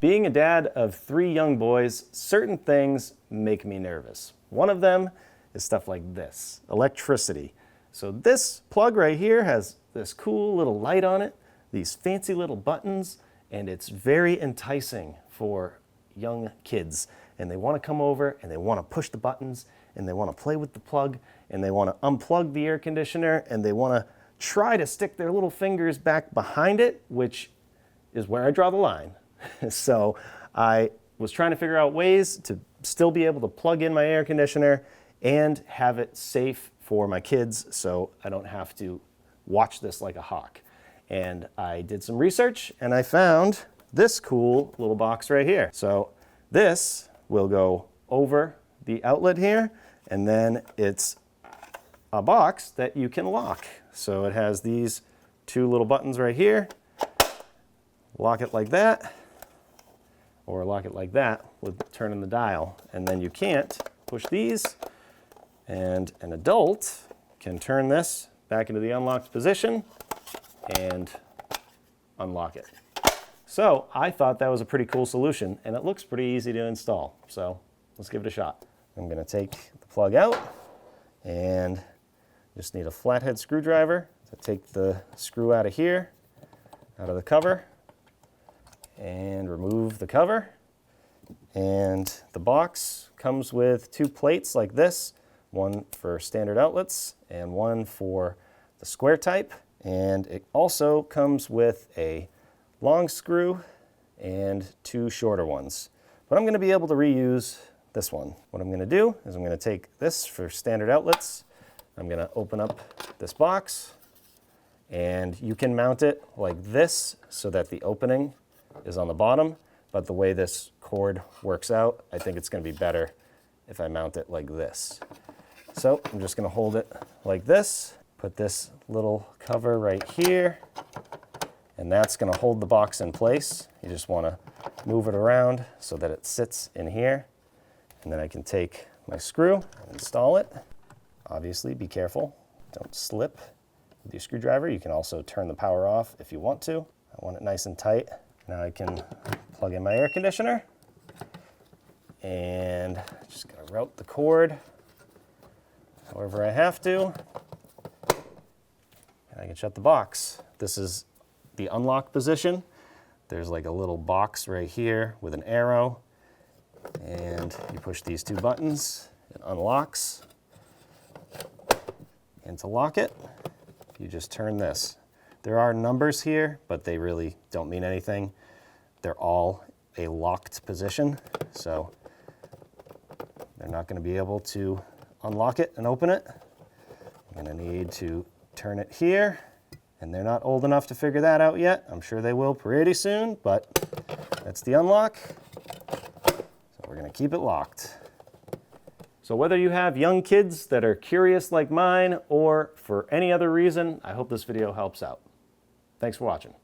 Being a dad of 3 young boys, certain things make me nervous. One of them is stuff like this, electricity. So this plug right here has this cool little light on it, these fancy little buttons, and it's very enticing for young kids. And they want to come over and they want to push the buttons and they want to play with the plug and they want to unplug the air conditioner and they want to try to stick their little fingers back behind it, which is where I draw the line. So I was trying to figure out ways to still be able to plug in my air conditioner and have it safe for my kids so I don't have to watch this like a hawk. And I did some research and I found this cool little box right here. So this will go over the outlet here, and then it's a box that you can lock. So it has these 2 little buttons right here. Lock it like that, or lock it like that with turning the dial. And then you can't push these, and an adult can turn this back into the unlocked position and unlock it. So I thought that was a pretty cool solution, and it looks pretty easy to install. So let's give it a shot. I'm gonna take the plug out and just need a flathead screwdriver to take the screw out of here, out of the cover, and remove the cover. And the box comes with 2 plates like this, one for standard outlets and one for the square type. And it also comes with a long screw and 2 shorter ones. But I'm going to be able to reuse this one. What I'm going to do is I'm going to take this for standard outlets. I'm going to open up this box, and you can mount it like this so that the opening is on the bottom. But the way this cord works out, I think it's going to be better if I mount it like this. So I'm just going to hold it like this, put this little cover right here, and that's going to hold the box in place. You just want to move it around so that it sits in here. And then I can take my screw and install it. Obviously, be careful. Don't slip with your screwdriver. You can also turn the power off if you want to. I want it nice and tight. Now I can plug in my air conditioner. And just going to route the cord however I have to. And I can shut the box. This is the unlock position. There's like a little box right here with an arrow, and you push these 2 buttons, it unlocks. And to lock it, you just turn this. There are numbers here, but they really don't mean anything. They're all a locked position, so they're not going to be able to unlock it and open it. I'm going to need to turn it here. And they're not old enough to figure that out yet. I'm sure they will pretty soon, but that's the unlock. So we're gonna keep it locked. So whether you have young kids that are curious like mine, or for any other reason, I hope this video helps out. Thanks for watching.